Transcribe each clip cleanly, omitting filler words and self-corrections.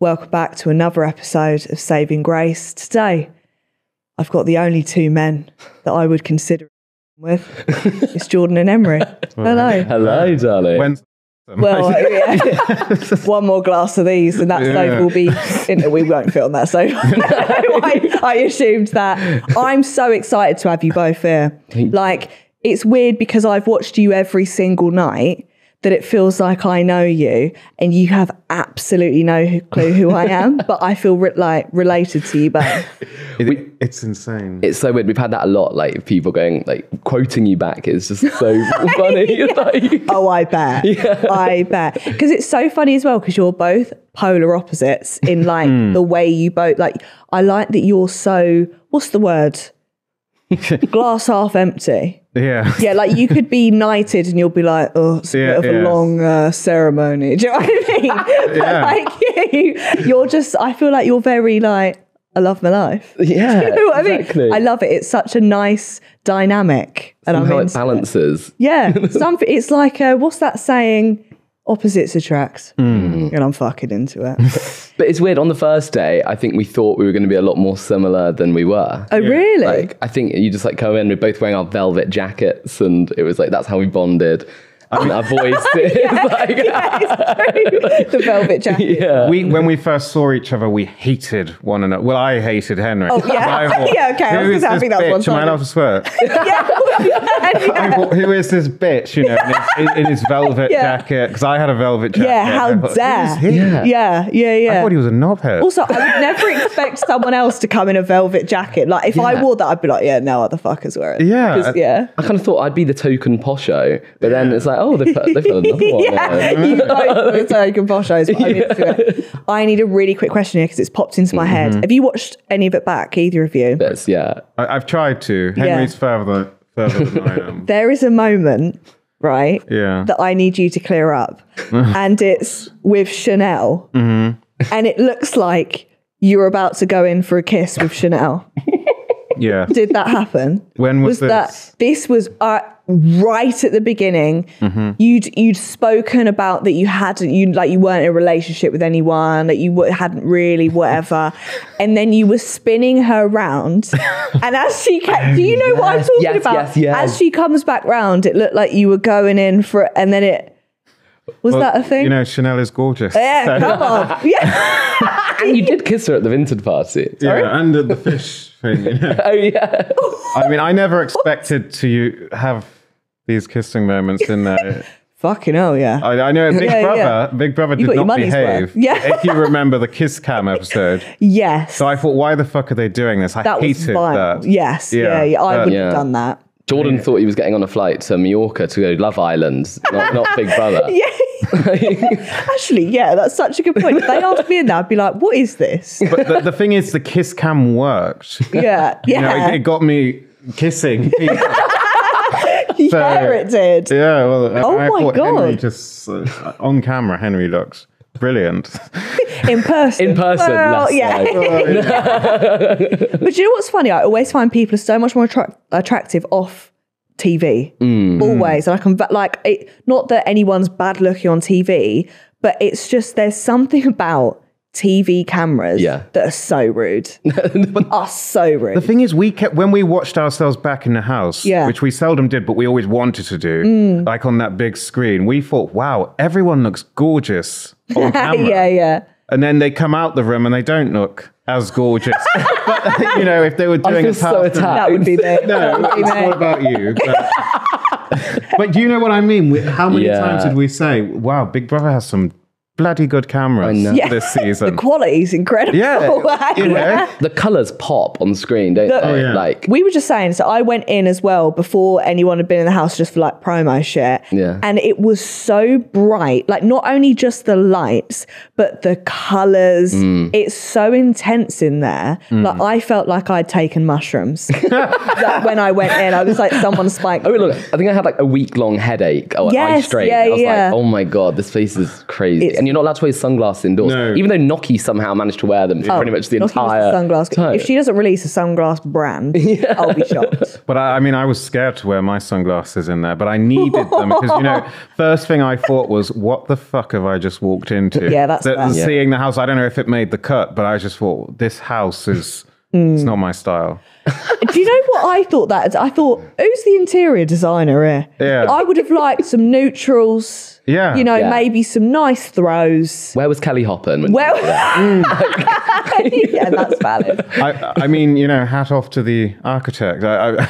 Welcome back to another episode of Saving Grace. Today, I've got the only two men that I would consider with. It's Jordan and Emery. Hello. Hello, darling. Well, one more glass of these and that sofa will be... we won't fit on that sofa. I assumed that. I'm so excited to have you both here. Like, it's weird because I've watched you every single night that it feels like I know you and you have absolutely no clue who I am, but I feel related to you both. It's insane. It's so weird. We've had that a lot, like people going, like quoting you back is just so funny. Like, oh, I bet. Yeah. I bet. Because it's so funny as well because you're both polar opposites in like the way you both, like, I like that you're so, what's the word? Glass half empty. Yeah. Yeah, like you could be knighted and you'll be like, oh, it's a bit of a long ceremony. Do you know what I mean? But like you're just, I feel like you're very like, I love my life. Yeah. Do you know what I mean? I love it. It's such a nice dynamic. And somehow it balances. Yeah. It's like, what's that saying? Opposites attract. And I'm fucking into it. But it's weird. On the first day, I think we thought we were going to be a lot more similar than we were. Oh, really? Like, I think you just like come in, we're both wearing our velvet jackets, and it was like, that's how we bonded. And our voice is it's true. The velvet jacket. Yeah. When we first saw each other, we hated one another. Well, I hated Henry. Oh, yeah. Okay. I was happy that was one. Am I allowed to swear? Yeah. I thought, who is this bitch, you know, in his velvet jacket? Because I had a velvet jacket. Yeah, how dare. Yeah. I thought he was a knobhead. Also, I would never expect someone else to come in a velvet jacket. Like, if I wore that, I'd be like, yeah, no other fuckers wear it. Yeah. I kind of thought I'd be the token posho, but then it's like, oh, they've got another one. You both were the token poshos, but I'm into it. I need a really quick question here because it's popped into my head. Have you watched any of it back, either of you? Yes, yeah. I've tried to. Henry's further than I am. There is a moment, right, Yeah. that I need you to clear up. And it's with Chanel. And it looks like you're about to go in for a kiss with Chanel. Yeah. Did that happen? When was this? That? This was right at the beginning. You'd spoken about that you weren't in a relationship with anyone, that you hadn't really whatever, and then you were spinning her around. And as she came, do you know what I'm talking about? Yes. As she comes back round, it looked like you were going in for, and then it. Was that a thing? You know, Chanel is gorgeous. Yeah, so. Come on. Yeah. And you did kiss her at the Vinted party. Sorry? Yeah, and the fish thing. You know? Oh, yeah. I mean, I never expected to have these kissing moments in there. Fucking hell, yeah. I know Big Brother did not behave. Yeah. If you remember the Kiss Cam episode. Yes. So I thought, why the fuck are they doing this? I hated that. Yes. Yeah. I wouldn't have done that. Jordan thought he was getting on a flight to Mallorca to go to Love Island, not Big Brother. Actually, yeah, that's such a good point. If they asked me in that, I'd be like, what is this? But the thing is, the Kiss Cam worked. Yeah. You know, it got me kissing people. It did. Yeah, well, I my thought God. Henry just, on camera, Henry looks brilliant. In person. Well, yeah. But you know what's funny? I always find people are so much more attractive off TV. Always. And I can, not that anyone's bad looking on TV, but it's just there's something about TV cameras that are so rude. Are so rude. The thing is, when we watched ourselves back in the house, which we seldom did, but we always wanted to do, like on that big screen, we thought, wow, everyone looks gorgeous on camera. Yeah. And then they come out the room and they don't look as gorgeous. But, you know, if they were doing that would be me. No, it's all about you. But do you know what I mean? How many times did we say, wow, Big Brother has some bloody good cameras this season. The quality's incredible. Yeah, you know. The colours pop on screen, don't they? Yeah. Like, we were just saying, so I went in as well before anyone had been in the house just for like promo shit. Yeah. And it was so bright, like not only just the lights, but the colours. It's so intense in there. Like I felt like I'd taken mushrooms. Like when I went in, I was like, someone spiked. Oh, look, I think I had like a week-long headache. Eye strain. I was like, oh my God, this place is crazy. And you're not allowed to wear sunglasses indoors. No. Even though Noki somehow managed to wear them for pretty much the Noki was entire time. If she doesn't release a sunglass brand, I'll be shocked. But I mean, I was scared to wear my sunglasses in there, but I needed them because, first thing I thought was, what the fuck have I just walked into? Yeah, that's fair. Seeing the house, I don't know if it made the cut, but I just thought, this house is, it's not my style. Do you know what I thought that is? I thought, who's the interior designer here? Yeah. I would have liked some neutrals. Yeah. Maybe some nice throws. Where was Kelly Hoppen? Well, yeah, that's valid. I mean, hat off to the architect.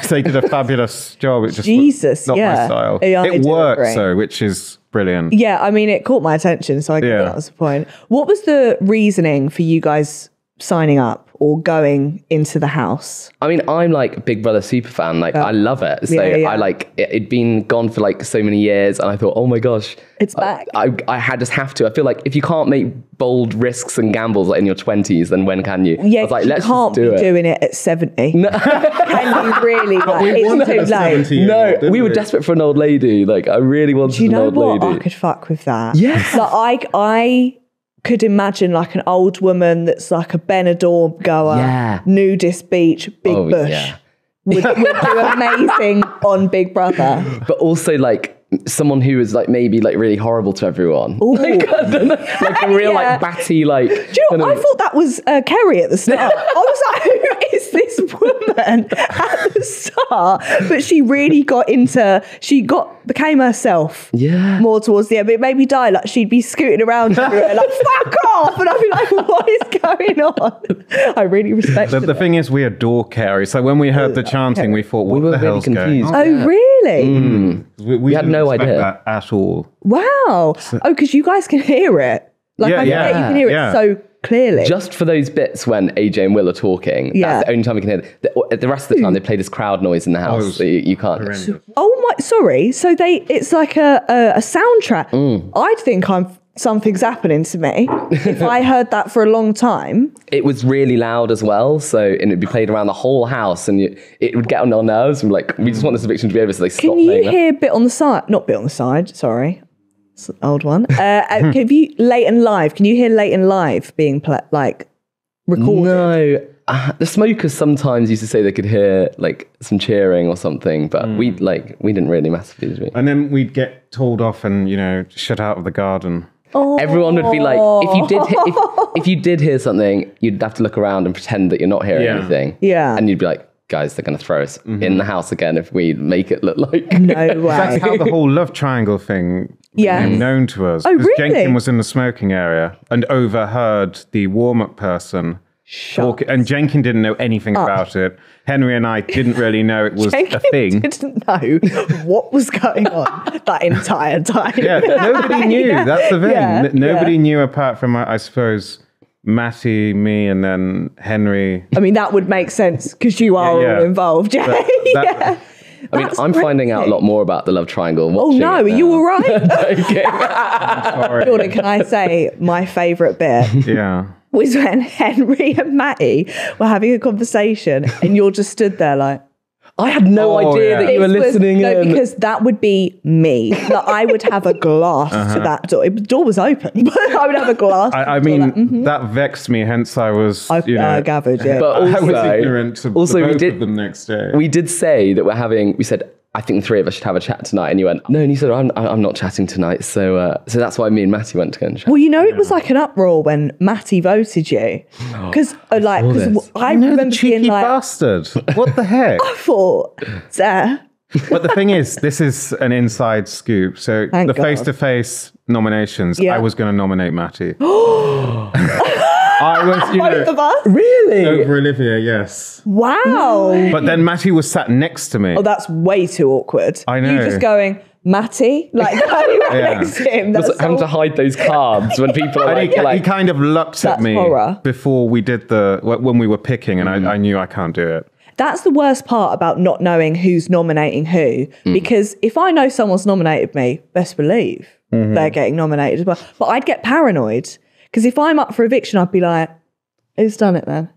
They did a fabulous job. It just Jesus, not my style. Yeah, I it do works agree. though, which is brilliant. Yeah, I mean, it caught my attention, so I guess that was the point. What was the reasoning for you guys signing up or going into the house? I mean, I'm like Big Brother super fan. Like, I love it. So I like it'd been gone for like so many years, and I thought, oh my gosh, it's back. I had just have to. I feel like if you can't make bold risks and gambles like in your 20s, then when can you? Yeah, I was like, you let's can't just do be it. doing it at 70. No. Can you really? It's too late. No, we were desperate for an old lady. Like, I really wanted an old lady. Do you know what? I could fuck with that. Yes. Like, I could imagine like an old woman that's like a Benidorm goer, nudist beach, big bush. Yeah. Would do amazing on Big Brother. But also like someone who is like maybe like really horrible to everyone. Like, I don't know, like a real like batty like. Do you know what? I thought that was Kerry at the start. I was like, who is this woman at the start? But she really became herself. Yeah. More towards the end. But it made me die. Like she'd be scooting around everywhere, like fuck off, and I'd be like, what is going on? I really respect The thing is, we adore Carrie. So when we heard the chanting, we thought, what were the really hell's confused. going on? Oh really? We had didn't no expect idea. that at all. Wow. Because you guys can hear it. Like I get you can hear it so clearly. Just for those bits when AJ and Will are talking, that's the only time we can hear it. The rest of the time they play this crowd noise in the house, so you can't. Oh my, sorry. So it's like a soundtrack. I'd think something's happening to me if I heard that for a long time. It was really loud as well, and it'd be played around the whole house, and it would get on our nerves. We're like, we just want this eviction to be over, so they stop playing. Can you hear bit on the side? Not bit on the side. Sorry, it's an old one. Have you Leighton Live? Can you hear Leighton Live being recorded? No. The smokers sometimes used to say they could hear like some cheering or something, but we didn't really massively. Did we? And then we'd get told off and shut out of the garden. Oh. Everyone would be like, if you did hear something, you'd have to look around and pretend that you're not hearing anything. Yeah. And you'd be like, guys, they're going to throw us in the house again if we make it look like. No way. That's how the whole love triangle thing became known to us. Oh, really? Jenkin was in the smoking area and overheard the warm-up person talking, and Jenkin didn't know anything about it. Henry and I didn't really know it was a thing. Didn't know what was going on that entire time. Yeah, nobody knew. That's the thing. Yeah, Nobody knew apart from, I suppose, Matty, me, and then Henry. I mean, that would make sense because you are all involved. Yeah. That, I mean, I'm finding out a lot more about the love triangle. Oh no, are you all right? Sorry. Jordan, can I say my favourite bit? Yeah. Was when Henry and Matty were having a conversation and you're just stood there like, I had no idea that you were listening no, in. because that would be me. Like, I would have a glass to that door. The door was open, but I would have a glass. I mean, that vexed me. Hence, I was. I gathered. Yeah, But I was also, ignorant to both of them next day. We did say that we said, I think the three of us should have a chat tonight. And you went, no, and you said, I'm not chatting tonight. So that's why me and Matty went to go and chat. Well, it was like an uproar when Matty voted you. Because I remember cheeky being like, bastard. What the heck? I thought, But the thing is, this is an inside scoop. So Thank the God. face-to-face nominations, Yeah. I was going to nominate Matty. I was, both of us? Really? over Olivia, yes. Wow. But then Matty was sat next to me. Oh, that's way too awkward. I know. You just going, Matty? Like, next to him. That's Having to hide those cards when people are And he kind of looked at That's me horror. before we did when we were picking, and I knew I can't do it. That's the worst part about not knowing who's nominating who. Because if I know someone's nominated me, best believe they're getting nominated as well. But I'd get paranoid. Because if I'm up for eviction, I'd be like, who's done it then?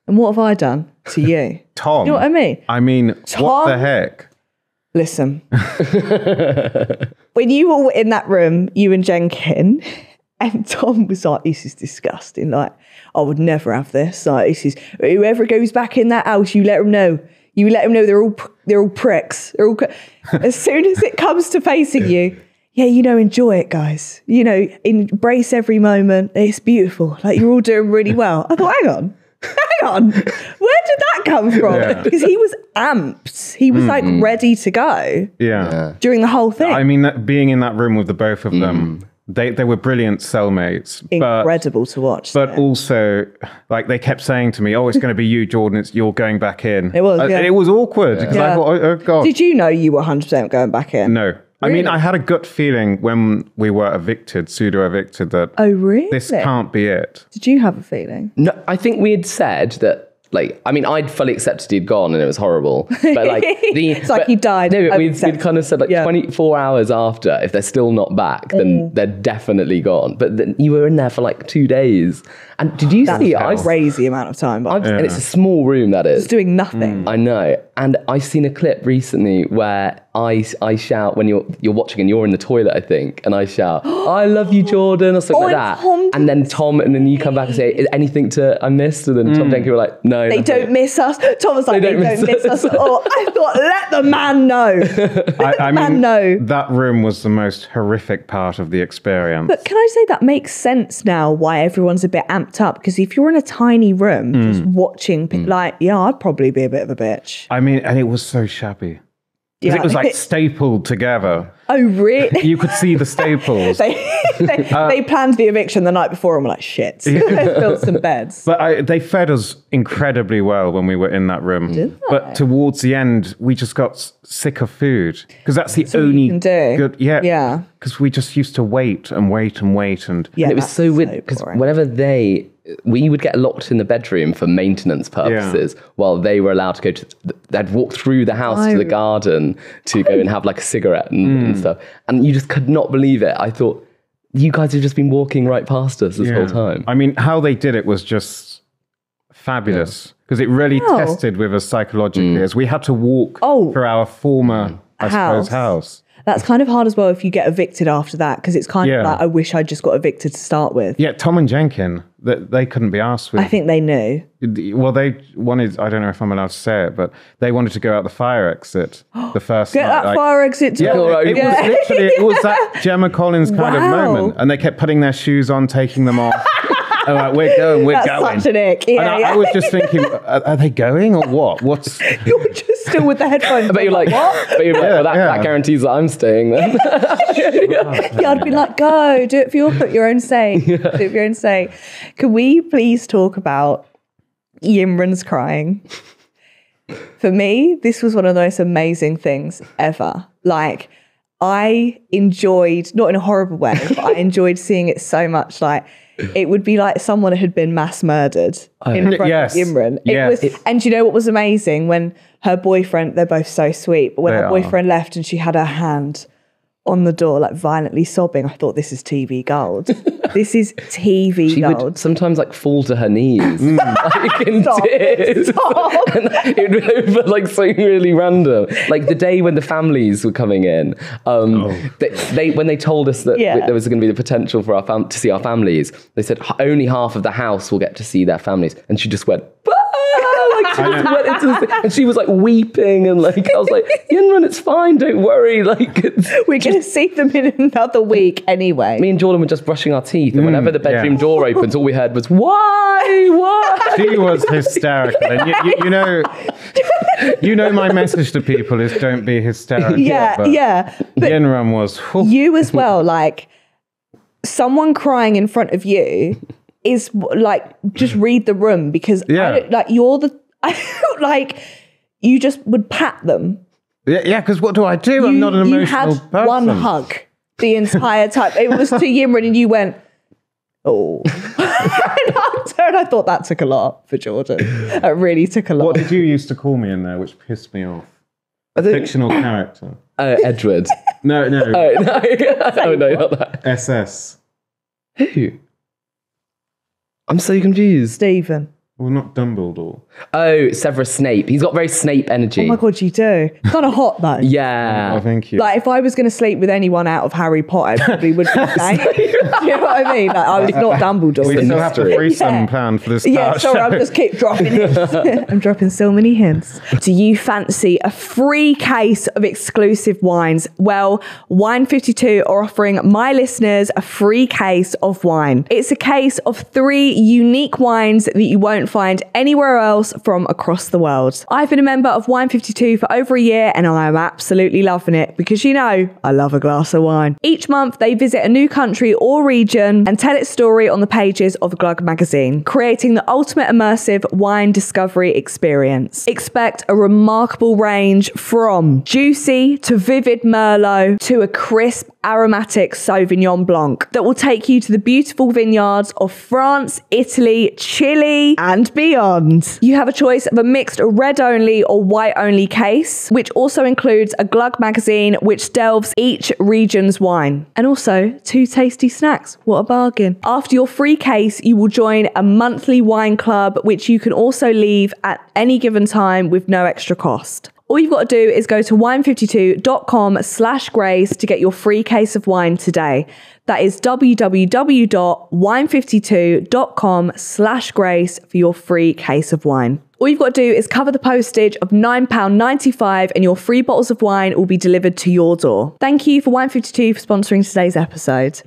And what have I done to you? Tom. You know what I mean? I mean, Tom? what the heck? Listen. When you were in that room, you and Jenkin, And Tom was like, this is disgusting. Like, I would never have this. Like, this is, whoever goes back in that house, you let them know. You let them know they're all pricks. They're all, as soon as it comes to facing you, yeah, enjoy it, guys. Embrace every moment. It's beautiful. Like, you're all doing really well. I thought, hang on. Where did that come from? Because he was amped. He was like ready to go. Yeah. During the whole thing. I mean, being in that room with the both of them, they were brilliant cellmates. Incredible to watch. But also, like, they kept saying to me, "Oh, it's going to be you, Jordan. You're going back in." It was. Yeah. It was awkward because I thought, "Oh God." Did you know you were 100% going back in? No. Really? I mean, I had a gut feeling when we were pseudo evicted, that this can't be it. Did you have a feeling? No, I think we had said that. Like, I mean, I'd fully accepted he'd gone and it was horrible. But like, it's like he died. No, we'd kind of said like 24 hours after, if they're still not back, then they're definitely gone. But then you were in there for like 2 days. And did you see? That's a crazy amount of time. And it's a small room, that is. It's doing nothing. I know. And I've seen a clip recently where I shout when you're watching and you're in the toilet, I think, and I shout, "I love you, Jordan," or something like that. And then you come back and say, "Is anything I missed?" And then Tom Denke were like, "No, they don't miss us." Tom was like, "They don't miss us." Oh, I thought, let the man know. I mean, that room was the most horrific part of the experience. But can I say that makes sense now why everyone's a bit amped up? Because if you're in a tiny room just watching, I'd probably be a bit of a bitch. I mean, and it was so shabby. Because it was like stapled together. Oh, really? You could see the staples. they planned the eviction the night before and were like, shit, let's build some beds. But they fed us incredibly well when we were in that room. Did they? But towards the end, we just got sick of food. Because that's the only good... Yeah. Because we just used to wait and wait and wait. And it was so weird because whenever we would get locked in the bedroom for maintenance purposes while they were allowed to go they'd walk through the house to the garden to go and have like a cigarette and stuff. And you just could not believe it. I thought, you guys have just been walking right past us this whole time. I mean, how they did it was just fabulous because it really tested with us psychologically as we had to walk through our former, I suppose, house. That's kind of hard as well if you get evicted after that, because it's kind of like, I wish I just got evicted to start with. Yeah, Tom and Jenkin, they couldn't be asked with. I think they knew. Well, they wanted, I don't know if I'm allowed to say it, but they wanted to go out the fire exit the first night. Get that fire exit. It was literally, it was that Gemma Collins kind of moment. And they kept putting their shoes on, taking them off. All right, we're going. That's such an ick. Yeah, I was just thinking, are they going or what? You're just still with the headphones. But you're like, what? But you're like, well, that guarantees that I'm staying then. I'd be like, go, do it for your own sake. Do it for your own sake. Can we please talk about Imran's crying? For me, this was one of the most amazing things ever. Like, I enjoyed, not in a horrible way, but I enjoyed seeing it so much. Like, it would be like someone had been mass murdered in front of Imran. And you know what was amazing? When her boyfriend, they're both so sweet, but when her boyfriend left and she had her hand on the door, like violently sobbing, I thought, this is TV gold. This is TV she gold. Would sometimes like fall to her knees like in tears. And it would be over like something really random. Like the day when the families were coming in, they when they told us that there was going to be the potential for to see our families, they said only half of the house will get to see their families. And she just went, and she was like weeping and like I was like, Imran, it's fine, don't worry. Like we're gonna see them in another week anyway. Me and Jordan were just brushing our teeth, and whenever the bedroom door opens, all we heard was why? She was hysterical, and you know my message to people is don't be hysterical. But Imran was. You as well, like someone crying in front of you is like just read the room because you're the. I felt like you just would pat them. Yeah, because what do I do? I'm not an emotional person. You had one hug the entire time. It was to Imran and you went, oh. And I thought that took a lot for Jordan. It really took a lot. What did you used to call me in there, which pissed me off? A fictional character. Edward. No. Oh, no. No, not that. SS. Who? I'm so confused. Stephen. Well, not Dumbledore. Oh, Severus Snape. He's got very Snape energy. Oh my God, you do. Kind of hot though. Yeah. Oh, thank you. Like if I was going to sleep with anyone out of Harry Potter, I probably would be Snape. Do you know what I mean? Like I was not Dumbledore. We still have to threesome plan for the start. Yeah, sorry, I'm just keep dropping hints. I'm dropping so many hints. Do you fancy a free case of exclusive wines? Well, Wine52 are offering my listeners a free case of wine. It's a case of 3 unique wines that you won't find anywhere else from across the world. I've been a member of Wine52 for over a year and I am absolutely loving it because you know, I love a glass of wine. Each month they visit a new country or region and tell its story on the pages of Glug magazine, creating the ultimate immersive wine discovery experience. Expect a remarkable range from juicy to vivid Merlot to a crisp aromatic Sauvignon Blanc that will take you to the beautiful vineyards of France, Italy, Chile, and beyond. You have a choice of a mixed red only or white only case, which also includes a Glug magazine which delves each region's wine. And also 2 tasty snacks. What a bargain. After your free case, you will join a monthly wine club, which you can also leave at any given time with no extra cost. All you've got to do is go to wine52.com/grace to get your free case of wine today. That is www.wine52.com/grace for your free case of wine. All you've got to do is cover the postage of £9.95 and your free bottles of wine will be delivered to your door. Thank you for Wine52 for sponsoring today's episode.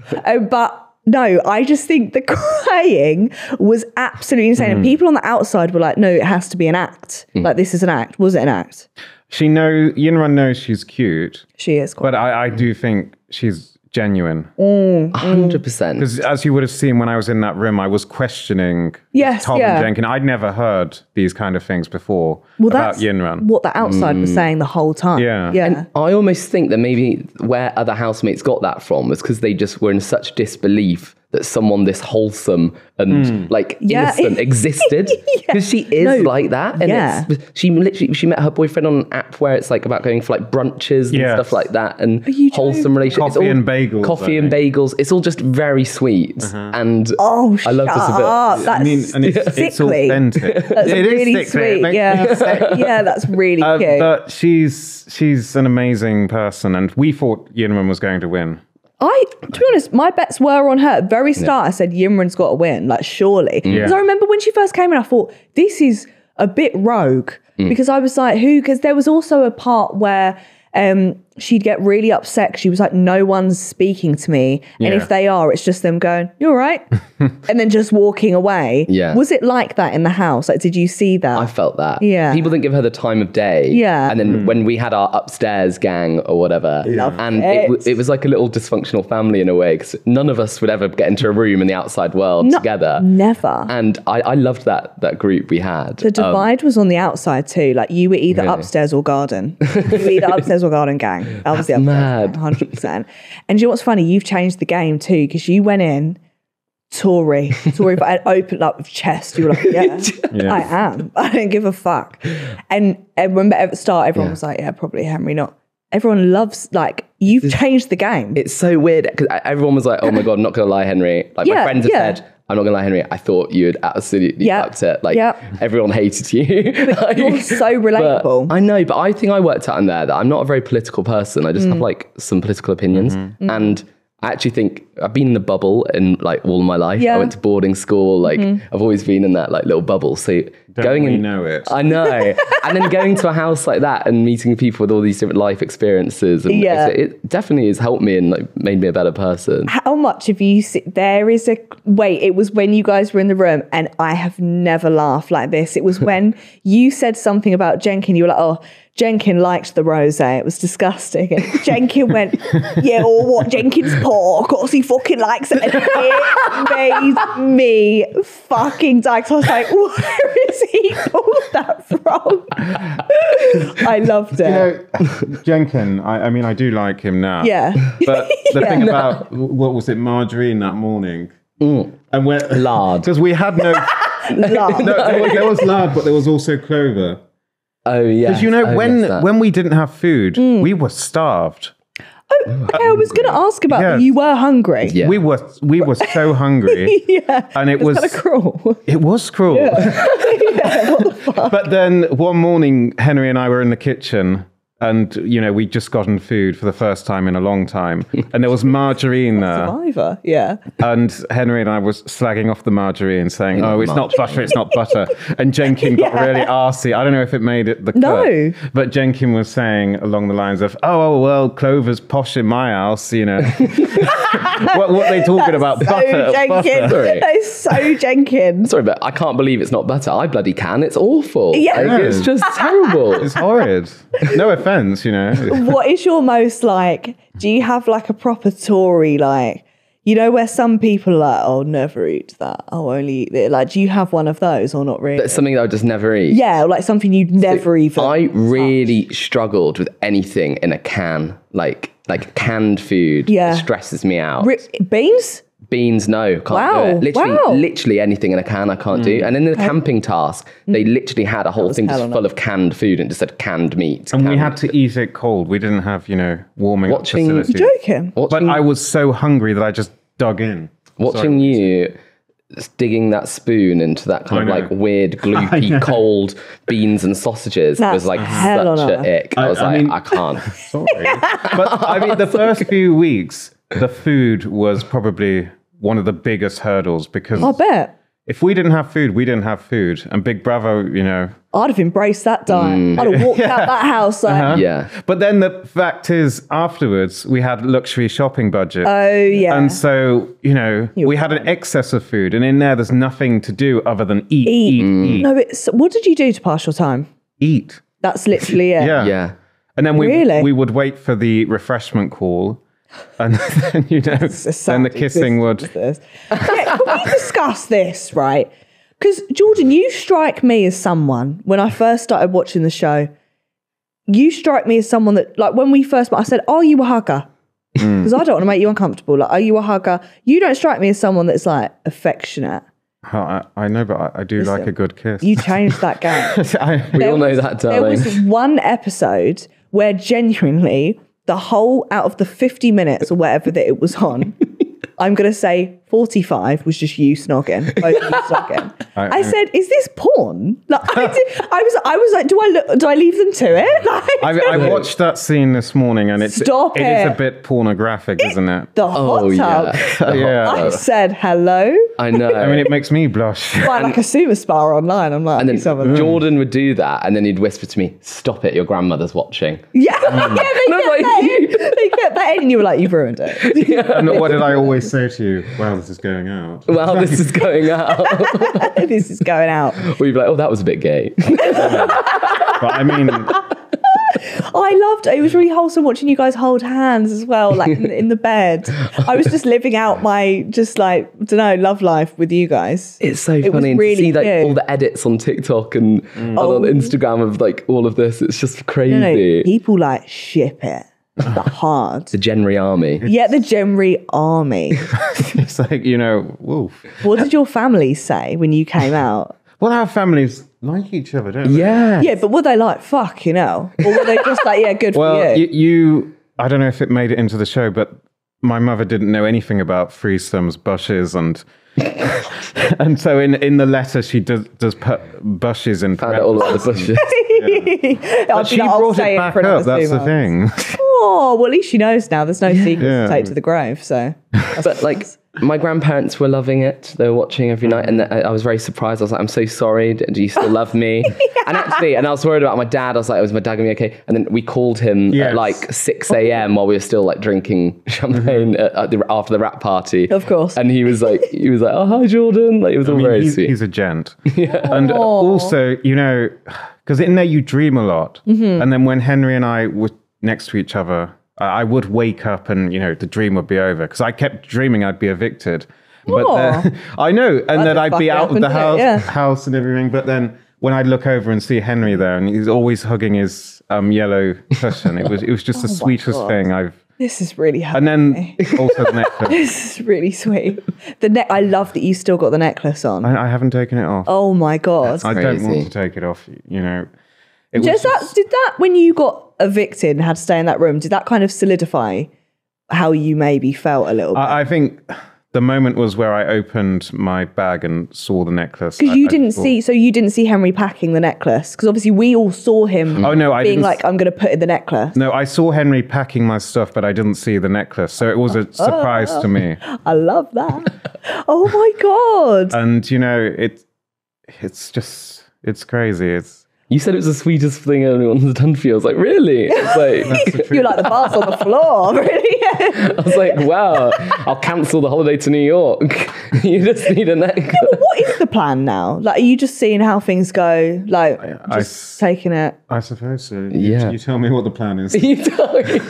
But no, I just think the crying was absolutely insane. And people on the outside were like, no, it has to be an act. Like, this is an act. Was it an act? Yinran knows she's cute. She is quite. But I do think she's genuine. 100%. Because as you would have seen when I was in that room, I was questioning Tom and Jenkin. I'd never heard these kind of things before about Yinran. What the outside was saying the whole time. Yeah. And I almost think that maybe where other housemates got that from was because they just were in such disbelief that someone this wholesome and innocent existed, because she is like that. And she met her boyfriend on an app where it's like about going for like brunches and stuff like that, and wholesome relationships. Coffee and bagels. It's all just very sweet, and I love this a bit. That's it's authentic. That's really sweet. Yeah, that's really cute. But she's an amazing person, and we thought Yinran was going to win. To be honest, my bets were on her. At the very start, I said, Yimran's got to win, like, surely. Because I remember when she first came in, I thought, this is a bit rogue. Because I was like, because there was also a part where she'd get really upset. She was like, no one's speaking to me. And if they are, it's just them going, you're right. And then just walking away. Yeah. Was it like that in the house? Like, did you see that? I felt that. Yeah. People didn't give her the time of day. Yeah. And then when we had our upstairs gang or whatever, it was like a little dysfunctional family in a way, because none of us would ever get into a room in the outside world together. Never. And I loved that group we had. The divide was on the outside too. Like, you were either upstairs or garden. You were either upstairs or garden gang. I was the upstairs, mad. 100%. And you know what's funny? You've changed the game too, because you went in Tory, but I opened up with chest. You were like, I am. I don't give a fuck. And I remember at the start, everyone was like, yeah, probably Henry, not. Everyone loves, like, you've changed the game. It's so weird, because everyone was like, oh my God, I'm not going to lie, Henry. Like, my friends have said, I'm not going to lie, Henry, I thought you had absolutely upped it. Like, everyone hated you. But you're so relatable. I know, but I think I worked out in there that I'm not a very political person. I just have, like, some political opinions. And I actually think I've been in a bubble in like all of my life. I went to boarding school. Like I've always been in that like little bubble. So know it. I know. And then going to a house like that and meeting people with all these different life experiences, and it definitely has helped me and like made me a better person. How much have you seen? It was when you guys were in the room, and I have never laughed like this. It was when you said something about Jenkin. You were like, oh, Jenkin liked the rosé. It was disgusting. And Jenkin went, yeah, or what? Jenkin's poor. Of course he fucking likes it. And it made me fucking die. So I was like, where is he pulled that from? I loved it. You know, Jenkin, I mean, I do like him now. Yeah. But the thing about, what was it, margarine that morning? And lard. Because we had no... Lard. No, there was lard, but there was also clover. Oh, yeah. Because you know, when we didn't have food, we were starved. Oh, okay, I was going to ask about that. You were hungry. Yeah. We were so hungry. And it was kind of cruel. It was cruel. Yeah. Yeah, what the fuck? But then one morning, Henry and I were in the kitchen. And, we'd just gotten food for the first time in a long time. And there was margarine there. Survivor, yeah. And Henry and I was slagging off the margarine, saying, oh, it's not butter, it's not butter. And Jenkin got really arsey. I don't know if it made it the cut. No. But Jenkin was saying along the lines of, oh, well, Clover's posh in my house, what are they talking about? So Butter. That is so Jenkins. Sorry, but I can't believe it's not butter. I bloody can. It's awful. Yeah. Like, it's just terrible. It's horrid. No offense. What is your most do you have a proper Tory where some people are like, oh, never eat that, I'll only eat it, do you have one of those or not really? That's something that I would just never eat. Yeah, something you'd never even I really struggled with anything in a can, like canned food. Yeah. Stresses me out. Beans? Beans, no, can't do it. Literally anything in a can I can't do. And in the camping task, they literally had a whole thing just full of canned food and just said canned meat. And we had to eat it cold. We didn't have, warming up facilities. You're joking? But I was so hungry that I just dug in. Watching you digging that spoon into that kind of weird, gloopy, cold beans and sausages was such an ick. I can't. Sorry. But the first few weeks, the food was probably one of the biggest hurdles because I bet. If we didn't have food, we didn't have food. And Big Bravo, I'd have embraced that diet. I'd have walked out that house. Yeah. But then the fact is, afterwards, we had luxury shopping budget. Oh, yeah. And so, we had an excess of food. And in there's nothing to do other than eat. No, what did you do to pass your time? Eat. That's literally it. Yeah. And then we would wait for the refreshment call. And then, then the kissing would. Can we discuss this, right? Because, Jordan, you strike me as someone, when I first started watching the show, you strike me as someone that, when we first met, I said, are you a hugger? Because I don't want to make you uncomfortable. Are you a hugger? You don't strike me as someone that's, affectionate. I know, but I do like a good kiss. You changed that game. We all know that, darling. There was one episode where genuinely, out of the 50 minutes or whatever that it was on, I'm going to say 45 was just you snogging. Both of you snogging. I said, is this porn? I was like, do I leave them to it? I watched that scene this morning and it is a bit pornographic, isn't it? The hot tub. Yeah. I said, hello. I know. I mean, it makes me blush. Like a super spa online. I'm like, and then Jordan would do that and then he'd whisper to me, stop it, your grandmother's watching. Yeah, they kept that in and you were like, you've ruined it. Yeah. And what did I always say to you? Wow, this is going out. Wow, this is going out. This is going out. Or you'd be like, oh, that was a bit gay. But I mean... I loved it. It was really wholesome watching you guys hold hands as well, in the bed. I was just living out my, love life with you guys. It's so funny really to see cute. all the edits on TikTok and on Instagram of all of this. It's just crazy. No, people ship it. The hard. The Genry army. Yeah, the Genry army. It's woof. What did your family say when you came out? Well, our families like each other, don't they? Yeah. Yeah, but were they fuck, Or were they just good for you? You, I don't know if it made it into the show, but my mother didn't know anything about threesomes, bushes, and and so in the letter she does put bushes in. Found out all about the bushes. But she brought it back up, that's the thing. Oh, well, at least she knows now. There's no secrets to take to the grave, so. But my grandparents were loving it. They were watching every night, and I was very surprised. I was like, I'm so sorry. Do you still love me? And I was worried about my dad. I was like, was my dad going to be okay? And then we called him at 6 a.m. while we were still drinking champagne after the rap party. Of course. And he was like, oh, hi, Jordan. It was all very sweet. He's a gent. Yeah. And also, because in there you dream a lot. Mm-hmm. And then when Henry and I were next to each other, I would wake up and, the dream would be over because I kept dreaming I'd be evicted. But I know. And then I'd be out of the house and everything. But then when I'd look over and see Henry there and he's always hugging his yellow cushion, it was just the sweetest thing This is really happy. And then also the necklace. This is really sweet. I love that you still got the necklace on. I haven't taken it off. Oh my God. I don't want to take it off, Did that, when you got evicted and had to stay in that room, did that kind of solidify how you maybe felt a little bit? I think the moment was where I opened my bag and saw the necklace. Because you didn't see Henry packing the necklace. Because obviously we all saw him I being didn't like, I'm going to put in the necklace. No, I saw Henry packing my stuff, but I didn't see the necklace. So it was a surprise to me. I love that. Oh my God. And, you know, it's crazy. You said it was the sweetest thing anyone's done for you. I was like, really? It's like, You're like the bath on the floor, really? I was like, wow, I'll cancel the holiday to New York. You just need a necklace. What is the plan now? Like, are you just seeing how things go? Like, just taking it? I suppose so. Yeah. You tell me what the plan is. You tell me.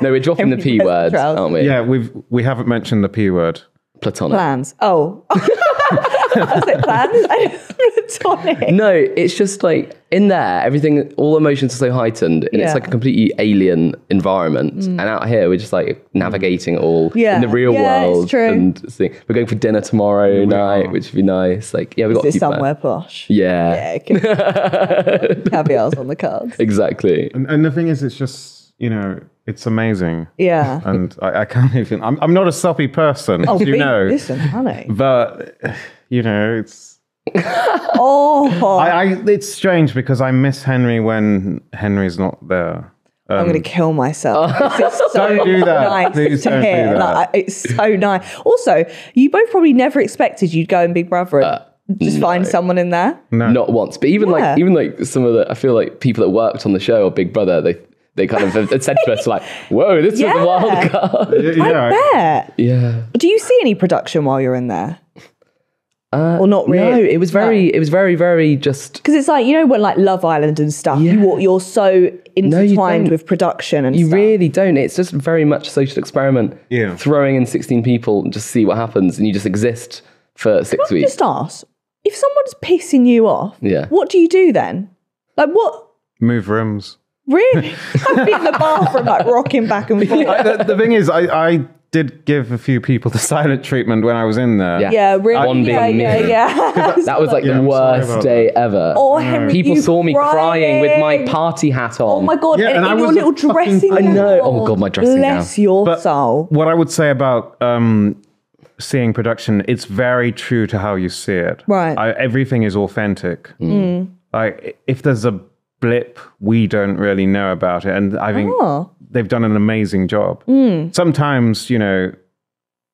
No, we're dropping the P word, aren't we? Yeah, we haven't mentioned the P word. Platonic. Plans. Oh. I said plans. Platonic. No, it's just like in there, everything, all emotions are so heightened, and it's like a completely alien environment. And out here, we're just like navigating it all in the real world. It's true. And we're going for dinner tomorrow night, which would be nice. Like, yeah, we got to keep somewhere posh. Yeah. Caviar's on the cards. Exactly. And the thing is, it's just, you know, it's amazing. Yeah. And I can't even, I'm not a soppy person, as you know. Listen, honey. But, you know, it's... Oh. It's strange because I miss Henry when Henry's not there. I'm going to kill myself. This is so Don't do that. nice Please to don't hear. do that. Like, it's so nice. Also, you both probably never expected you'd go in Big Brother and just find someone in there. No. Not once. But even like some of the, I feel like people that worked on the show or Big Brother, they kind of have said to us like, whoa, this was a wild card. I bet. Yeah. Do you see any production while you're in there? Or not really? No, it was very, very just... Because it's like, you know, when like Love Island and stuff, you're so intertwined with production and you stuff. really don't. It's just very much a social experiment. Yeah. Throwing in 16 people and just see what happens, and you just exist for 6 weeks. Just ask, if someone's pissing you off, what do you do then? Like what? Move rooms. Really? I'd be in the bathroom like rocking back and forth. The thing is, I did give a few people the silent treatment when I was in there. Yeah, really. One being me. That was like the worst day ever. Oh, Henry, people saw me crying with my party hat on. Oh my God, Yeah, and I in your was little a fucking- dressing I gown. know. Oh God, my dressing gown. Bless your But soul. what I would say about seeing production, it's very true to how you see it. Right. Everything is authentic. Like, if there's a blip, we don't really know about it. And I think they've done an amazing job. Sometimes, you know,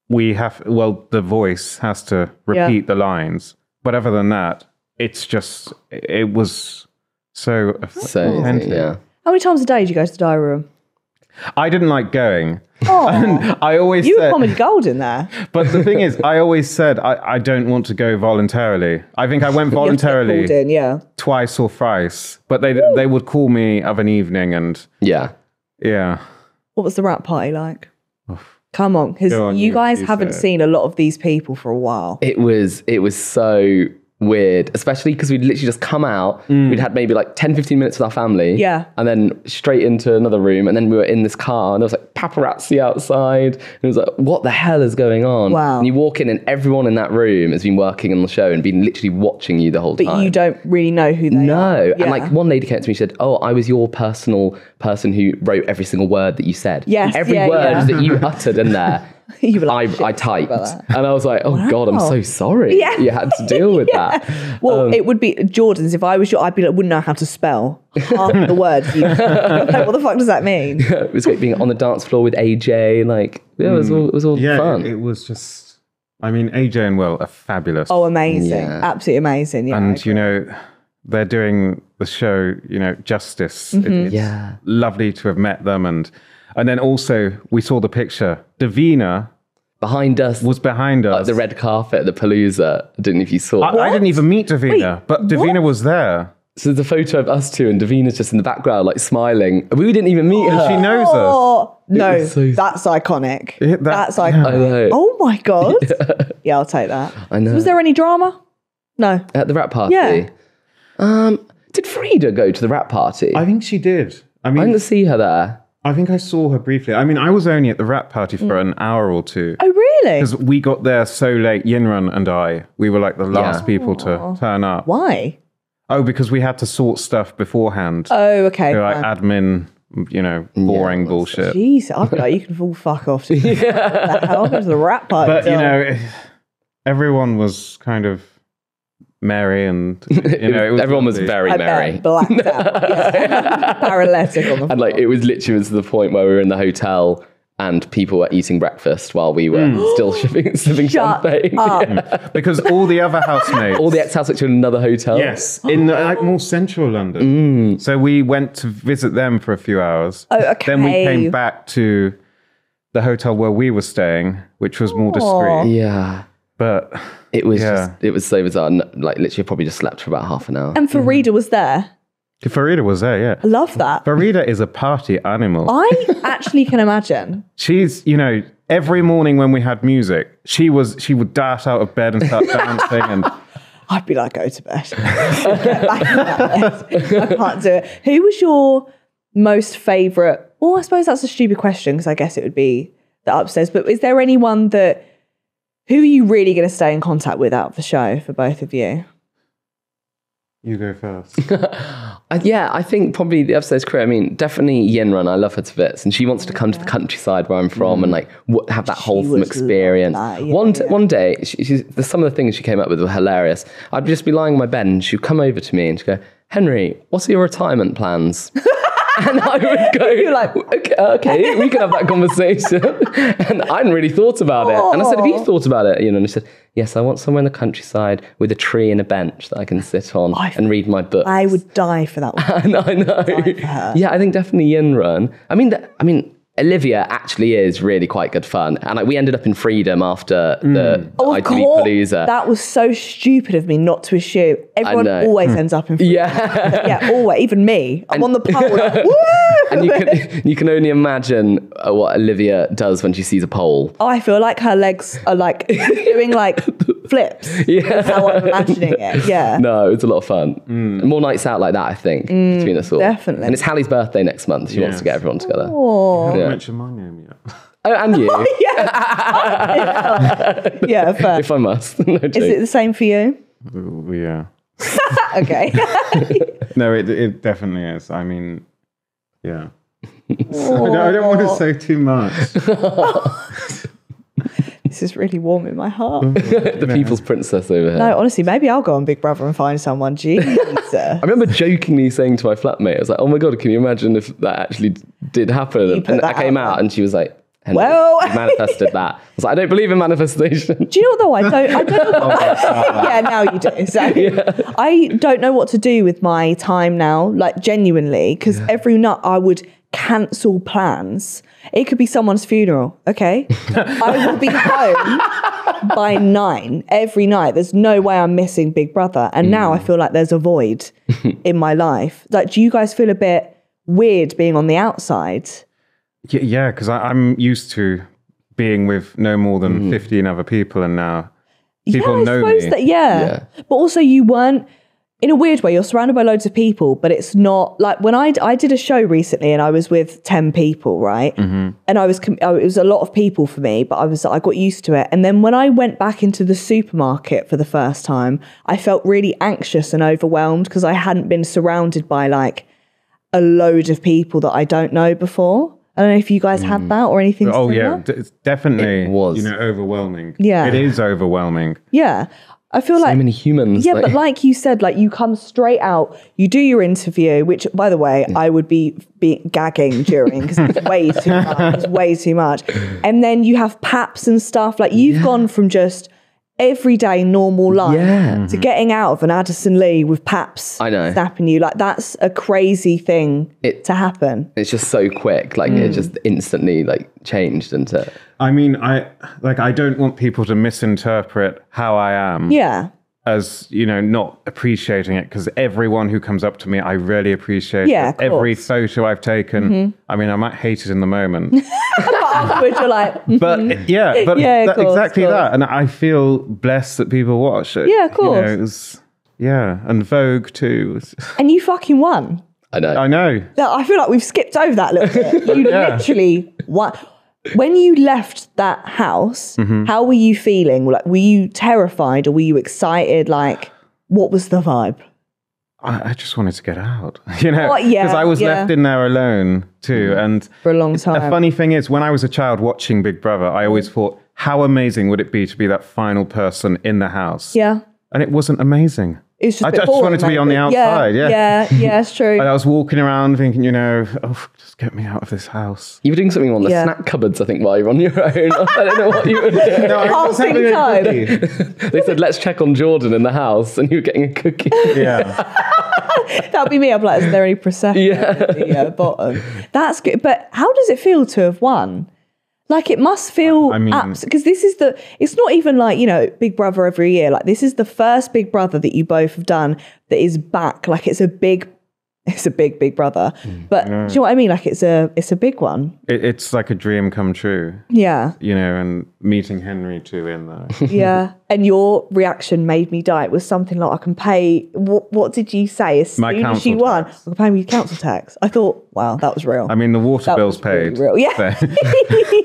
the voice has to repeat the lines. But other than that, it was so authentic. Yeah. How many times a day do you go to the diary room? I didn't like going. Oh, And I always you said, were comedy gold in there. but the thing is, I always said I don't want to go voluntarily. I think I went You have to get voluntarily called in, yeah. twice or thrice, but they would call me of an evening, and Yeah. What was the rap party like? Come on, because Go on, you guys you haven't say it. seen a lot of these people for a while. It was so weird, especially because we'd literally just come out. We'd had maybe like 10-15 minutes with our family, and then straight into another room, and then we were in this car and there was like paparazzi outside, and it was like, what the hell is going on? Wow. And you walk in and everyone in that room has been working on the show and been literally watching you the whole time. But you don't really know who they are. No. Yeah. And like one lady came to me, she said, oh, I was your personal person who wrote every single word that you said. Yes, Every yeah, word yeah. that you uttered in there. You were like, I shit typed, about that. and I was like, "Oh God, I'm so sorry. Yeah. You had to deal with that." Well, it would be Jordan's. If I was you, I'd be like, wouldn't know how to spell half the words. Like, what the fuck does that mean? It was like being on the dance floor with AJ. Like, it was all fun. It was just. I mean, AJ and Will are fabulous. Oh, amazing! Yeah. Absolutely amazing. Yeah, and you know, they're doing the show, you know, justice. It's lovely to have met them, and then also we saw the picture. Davina Behind us was behind us. the red carpet at the Palooza. I don't know if you saw. I didn't even meet Davina, Wait, but Davina was there. So there's a photo of us two, and Davina's just in the background, like smiling. We didn't even meet her. She knows us. Oh no, was so- that's iconic. That's That's iconic. I know. Oh my God. Yeah, I'll take that. I know. Was there any drama? No. At the rap party? Yeah. Did Frida go to the rap party? I think she did. I I mean, didn't see her there. I think I saw her briefly. I mean, I was only at the rap party for an hour or two. Oh really? Because we got there so late, Yinrun and we were like the last people to turn up. Why? Oh, because we had to sort stuff beforehand. Oh, okay. So, like fine. admin boring bullshit. Jeez, I'd be like, you can all fuck off. What the hell? Go to the rat pipe. But everyone was kind of merry, and everyone was very merry. Blacked out. Paralytic on the floor. And like it was literally to the point where we were in the hotel and people were eating breakfast while we were still sipping champagne. because all the other housemates, all the ex-housemates were in another hotel. yes, in like more central London. So we went to visit them for a few hours. Oh, okay. Then we came back to the hotel where we were staying, which was more discreet. Yeah. But it was it was so bizarre. Like literally probably just slept for about half an hour. And Farida was there. Farida was there, yeah. I love that. Farida is a party animal. I actually can imagine. She's, every morning when we had music, she would dart out of bed and start dancing, and I'd be like, go to bed. Get back in that bed. I can't do it. Who was your most favourite? Well, I suppose that's a stupid question because I guess it would be the upstairs. But is there anyone who are you really going to stay in contact with out of the show for both of you? You go first. I think probably the upstairs crew. I mean, definitely Yenrun. I love her to bits, and she wants to come to the countryside where I'm from and like have that wholesome experience. One day, some of the things she came up with were hilarious. I'd just be lying on my bed, and she'd come over to me and she'd go, "Henry, what are your retirement plans?" And I would go, You're like, okay, we can have that conversation. And I hadn't really thought about it. And I said, have you thought about it? And she said, yes, I want somewhere in the countryside with a tree and a bench that I can sit on and read my books. I would die for that one. I know. Yeah, I think definitely Yinrun. I mean, Olivia actually is really quite good fun. And we ended up in Freedom after the ITV Palooza. That was so stupid of me not to assume. Everyone always ends up in Freedom. Yeah, always. Even me. I'm on the pole like, woo! And you can only imagine what Olivia does when she sees a pole. Oh, I feel like her legs are like doing like flips. Yeah. That's how I'm imagining it. Yeah. No, it's a lot of fun. More nights out like that, I think, between us all. Definitely. And it's Hallie's birthday next month. She wants to get everyone together. I haven't mentioned my name yet. Oh, and you. Yeah, fair. If I must. No joke. Is it the same for you? Yeah. Okay. No, it definitely is. I mean, yeah. I don't want to say too much. This is really warming my heart. The people's princess over here. No, honestly, maybe I'll go on Big Brother and find someone. Jesus. I remember jokingly saying to my flatmate, I was like, oh my God, can you imagine if that actually did happen? And that came out and she was like, Henry, well, you manifested that. I was like, I don't believe in manifestation. Do you know what though? I don't know. Yeah, now you do. So I don't know what to do with my time now, like genuinely, because every night I would cancel plans. It could be someone's funeral, okay? I will be home by 9 every night. There's no way I'm missing Big Brother. And now I feel like there's a void in my life. Like, do you guys feel a bit weird being on the outside? Yeah, because I'm used to being with no more than 15 other people, and now people know me. But also you weren't, in a weird way, you're surrounded by loads of people, but it's not like when I did a show recently and I was with 10 people, right? And it was a lot of people for me, but I got used to it. And then when I went back into the supermarket for the first time, I felt really anxious and overwhelmed because I hadn't been surrounded by like a load of people that I don't know before. I don't know if you guys had that or anything similar. Yeah, it's definitely it was. Overwhelming. Yeah. It is overwhelming. Yeah. I feel like so many humans. Yeah, but like you said, like you come straight out, you do your interview, which by the way, I would be gagging during because it's way too much. It's way too much. And then you have paps and stuff. Like you've gone from just everyday normal life to getting out of an Addison Lee with paps snapping you. Like that's a crazy thing to happen. It's just so quick. Like it just instantly like changed into. I mean, I don't want people to misinterpret how I am. Yeah. As, not appreciating it, because everyone who comes up to me, I really appreciate it. Every photo I've taken, I mean, I might hate it in the moment. But afterwards you're like... exactly that. And I feel blessed that people watch it. Yeah, of course. And Vogue too. And you fucking won. I know. I feel like we've skipped over that a little bit. You literally won. When you left that house, how were you feeling? Like, were you terrified or were you excited? Like, what was the vibe? I just wanted to get out, you know, Oh, yeah, because I was yeah. left in there alone too. And For a long time. the funny thing is, when I was a child watching Big Brother, I always thought, how amazing would it be to be that final person in the house? Yeah. And it wasn't amazing. It's just I a bit just wanted to be on the boring, maybe. outside. Yeah. Yeah, it's true. I was walking around thinking, you know, oh, just get me out of this house. You were doing something on the Yeah. snack cupboards, I think, while you're on your own. I don't know what you were doing. No, I was Passing having a time. cookie. They said, let's check on Jordan in the house, and you were getting a cookie. Yeah. That'd be me. I'm like, is there any Prosecco at the bottom? That's good. But how does it feel to have won? Like, it must feel I mean- because this is it's not even like, you know, Big Brother every year. Like, this is the first Big Brother that you both have done that is back. Like, it's a big Big Brother. But do you know what I mean? Like, it's a big one. It's like a dream come true, Yeah. you know, and meeting Henry too in there. Yeah. And your reaction made me die. It was something like, I can pay, what did you say? As My soon as she council won, tax. I can pay me council tax. I thought, wow, that was real. I mean, the water That bill's was really paid. real. Yeah. so-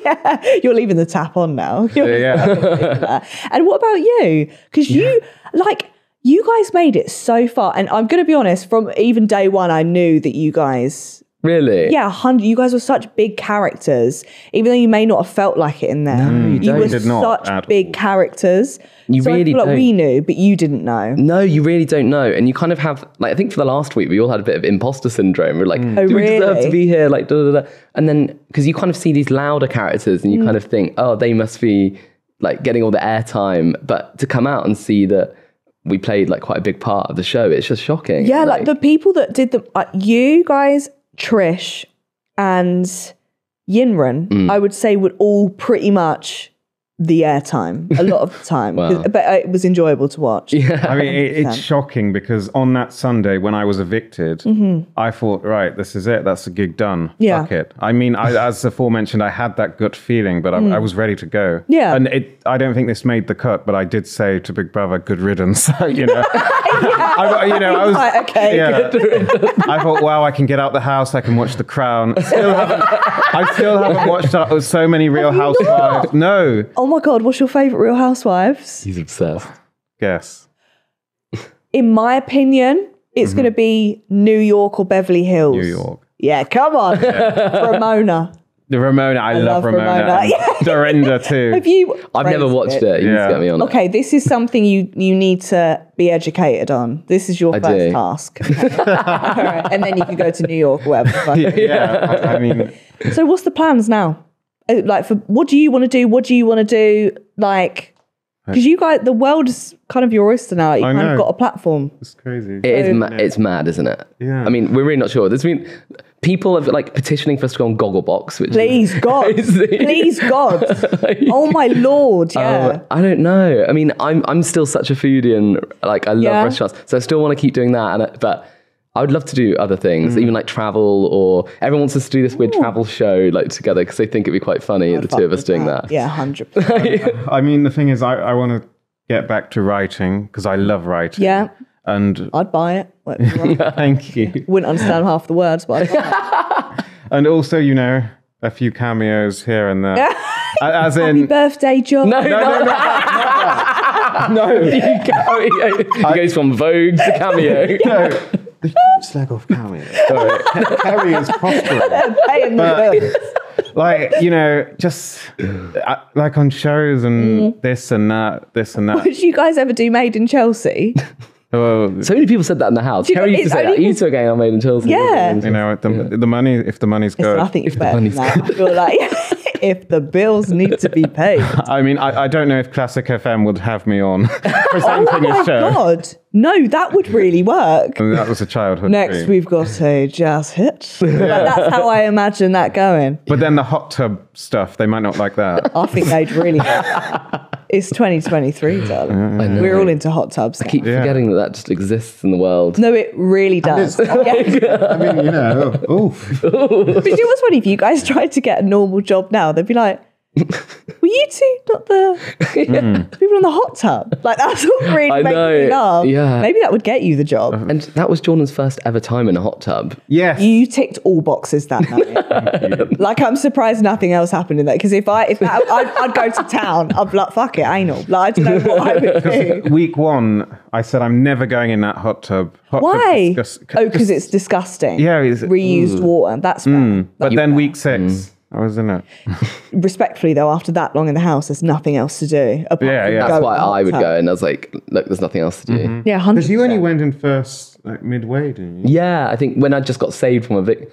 Yeah. You're leaving the tap on now. Yeah. And what about you? Because you guys made it so far. And I'm going to be honest, from even day one, I knew that you guys, Really? yeah, 100, you guys were such big characters, even though you may not have felt like it in there. No, you you don't. were Did not such at big all. characters. You so I really feel like don't. we knew, but you didn't know. No, you really don't know. And you kind of have, like, I think for the last week, we all had a bit of imposter syndrome. We're like, Oh, do we deserve really? to be here? Like, da, da, da. And then, because you kind of see these louder characters and you kind of think, oh, they must be, like, getting all the airtime. But to come out and see that we played, like, quite a big part of the show, it's just shocking. Yeah, like the people that did you guys, Trish and Yinran, I would say would all pretty much the airtime a lot of the time. Wow. But it was enjoyable to watch. Yeah. I mean, it's shocking because on that Sunday when I was evicted, I thought, right, this is it. That's the gig done. Yeah. Fuck it. I mean, as aforementioned, I had that gut feeling, but I was ready to go. Yeah. And I don't think this made the cut, but I did say to Big Brother, good riddance. You know, I was, Right, okay, yeah. I thought, wow, I can get out the house. I can watch The Crown. I still haven't watched so many Real Housewives. No. Oh my God, what's your favourite Real Housewives? He's obsessed. Guess. In my opinion, it's going to be New York or Beverly Hills. New York. Yeah, come on. Ramona. The Ramona, I love Ramona. Ramona. And Dorinda too. Have you? I've never watched it. You need Yeah. to get me on it. Okay, this is something you need to be educated on. This is your I first do. task. All right. And then you can go to New York or whatever. Yeah, I mean, So what's the plans now? Like, for what do you want to do? What do you want to do? Like, because you guys, the world is kind of your oyster now. You I kind of know. got a platform. it's crazy. It is it's mad, isn't it? Yeah. I mean, we're really not sure. There's been people have like petitioning for us to go on Gogglebox, which Please, God. crazy. Please, God. Oh, my Lord. Yeah. I don't know. I mean, I'm still such a foodie and like I love Yeah. restaurants, so I still want to keep doing that. But I would love to do other things, even like travel, or everyone wants us to do this weird travel show like together because they think it'd be quite funny, the two of us doing that. Yeah, 100%. I mean, the thing is, I want to get back to writing because I love writing. Yeah. And I'd buy it. Wouldn't thank you. understand half the words, but I'd buy it. And also, you know, a few cameos here and there. As Happy in, birthday, John. No, he goes from Vogue to Cameo. no, the slag off cameo. Sorry, Kerry is prospering. Paying the bills. Like, you know, just like on shows and this and that. Did you guys ever do Made in Chelsea? Oh, So many people said that in the house. you know, Kerry used to it's say that. only You two are going on Made in Chelsea. Yeah. you know, the money, if the money's good. I think it's better than money's that. I feel like if the bills need to be paid. I mean, I don't know if Classic FM would have me on presenting Oh a my show. God. No, that would really work. I mean, that was a childhood Next, dream. we've got a jazz hit. Like, that's how I imagine that going. But then the hot tub stuff, they might not like that. I think they'd really It's 2023, darling. I know. We're all into hot tubs now. Keep forgetting that just exists in the world. No, it really does. Yeah. I mean, you know, oof. But you know what's funny? If you guys tried to get a normal job now, they'd be like, well, you two not the people in the hot tub? Like, that's what really makes me laugh. Yeah. Maybe that would get you the job. And that was Jordan's first ever time in a hot tub. Yes. You ticked all boxes that night. Like, I'm surprised nothing else happened in that. Because I'd go to town. I'd be like, fuck it, anal. Like, I don't know what I would do. Week 1, I said, I'm never going in that hot tub. Why? Because it's disgusting. Yeah. Reused water. That's fair. But then week 6, I was in it. Respectfully, though, after that long in the house, there's nothing else to do. Apart from That's why I would go. And I was like, look, there's nothing else to do. Yeah, 100%. Because you only went in first, like, midway, didn't you? Yeah, I think when I just got saved from eviction.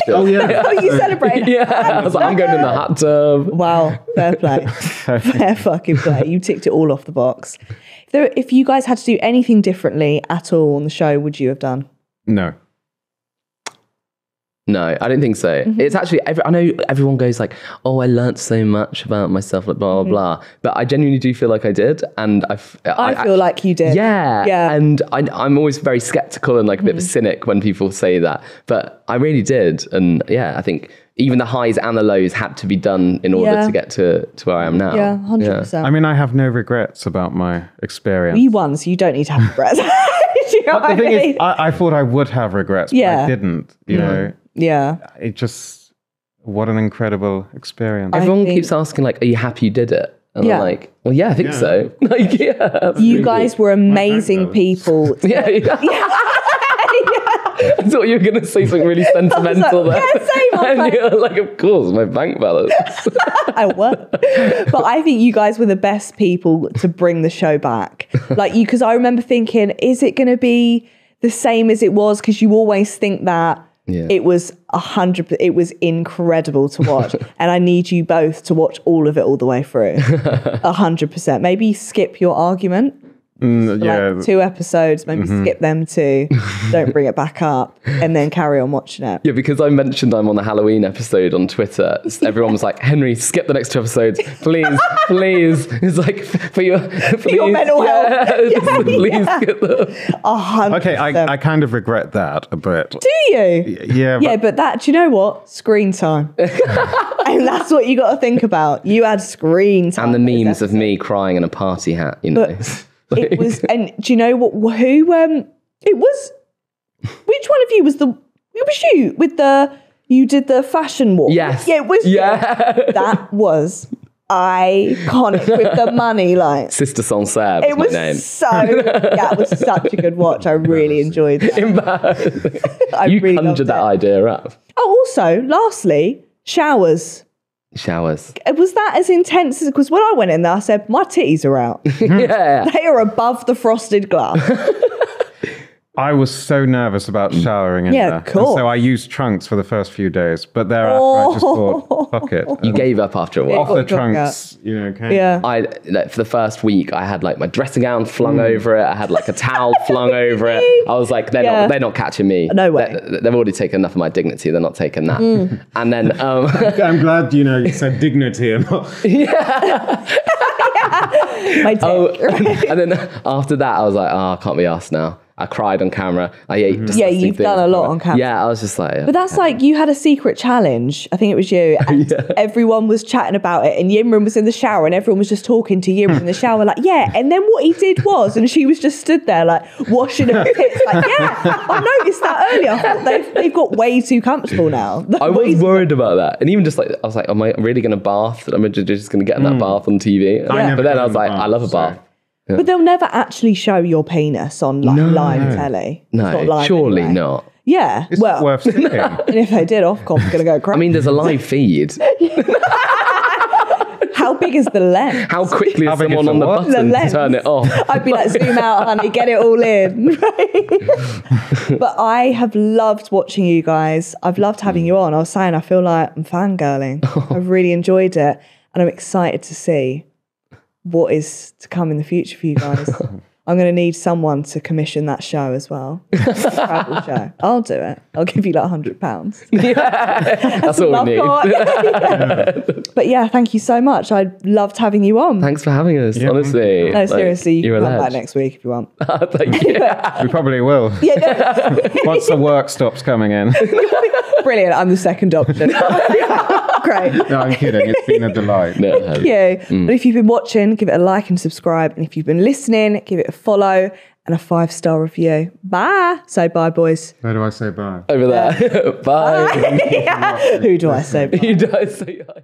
Oh, yeah. Oh, you celebrated. Yeah, I was like, I'm going in the hot tub. Wow, fair play. Fair fucking play. You ticked it all off the box. If you guys had to do anything differently at all on the show, would you have done? No. No, I don't think so. It's actually, I know everyone goes like, oh, I learnt so much about myself, like blah, blah, blah. But I genuinely do feel like I did. And I feel like you did. Yeah. Yeah. And I'm always very skeptical and like a bit of a cynic when people say that. But I really did. And yeah, I think even the highs and the lows had to be done in order to get to where I am now. Yeah, 100%. I mean, I have no regrets about my experience. You won, so you don't need to have regrets. Do you know But the what thing I mean? is, I thought I would have regrets, but I didn't, you know. Yeah. It just, what an incredible experience. Everyone keeps asking like, are you happy you did it? And I'm like, well, yeah, I think so. Like, yeah. Absolutely. You guys were amazing people. Yeah. I thought you were going to say something really sentimental there. Yeah, same. And you're like, of course, my bank balance. I won. But I think you guys were the best people to bring the show back. Like, you, because I remember thinking, is it going to be the same as it was? Because you always think that. Yeah. It was 100%. It was incredible to watch, and I need you both to watch all of it all the way through. 100%. Maybe skip your argument. Like 2 episodes, maybe skip them 2, don't bring it back up, and then carry on watching it. Yeah, because I mentioned I'm on the Halloween episode on Twitter. Everyone was like, Henry, skip the next 2 episodes. Please, please. It's like, for your mental health. Please skip them. 100%. Okay, I kind of regret that a bit. Do you? Yeah. Yeah, but that, do you know what? Screen time. And that's what you got to think about. You had screen time. And the memes of me crying in a party hat, you know. It was, and do you know what? It was. Which one of you was the? It was you with the. You did the fashion walk. Yes. Yeah, it was. Yeah. That was iconic with the money line. Sister Sancerre was It was my name. it was such a good watch. I really enjoyed that. You conjured that idea up. Oh, also, lastly, showers. Showers. Was that as intense as, because when I went in there, I said, my titties are out. Yeah. They are above the frosted glass. I was so nervous about showering in there. Cool. And so I used trunks for the first few days, but thereafter I just thought, fuck it. You gave up after a while. Off the trunks, you know, okay. Yeah. For the first week, I had like my dressing gown flung over it. I had like a towel flung over it. I was like, they're not catching me. No way. They've already taken enough of my dignity. They're not taking that. And then I'm glad, you said dignity and not. My dick. And then after that, I was like, I can't be asked now. I cried on camera. I ate disgusting you've things. done a lot on camera. Yeah, I was just like... But that's like, you had a secret challenge. I think it was you. And everyone was chatting about it. And Yimran was in the shower and everyone was just talking to Yimran in the shower like, yeah. And then what he did was, and she was just stood there like washing her tits like, yeah, I noticed that earlier. I thought they've got way too comfortable now. I was worried about that. And even just like, I was like, am I really going to bath? Am I just going to get in that bath on TV? But then I was like, I love a bath. Yeah. But they'll never actually show your penis on live telly. No, surely not. Yeah, It's worth seeing. And if they did, Ofcom's going to go crazy. I mean, there's a live feed. How big is the lens? How quickly is someone on the button to turn it off? I'd be like, zoom out, honey, get it all in. But I have loved watching you guys. I've loved having you on. I was saying, I feel like I'm fangirling. I've really enjoyed it. And I'm excited to see what is to come in the future for you guys. I'm going to need someone to commission that show as well. Travel show. I'll do it. I'll give you like £100. Yeah, that's all we need. But yeah, thank you so much. I loved having you on. Thanks for having us, honestly. No, seriously, you you're can come back next week if you want. Thank you. We probably will. Yeah, Once the work stops coming in. Brilliant. I'm the second option. Great. No, I'm kidding. It's been a delight. No, it Thank has. you. And if you've been watching, give it a like and subscribe. And if you've been listening, give it a follow and a 5-star review. Bye. Say bye, boys. Where do I say bye? Over there. Bye. Who do I say bye? You don't say hi.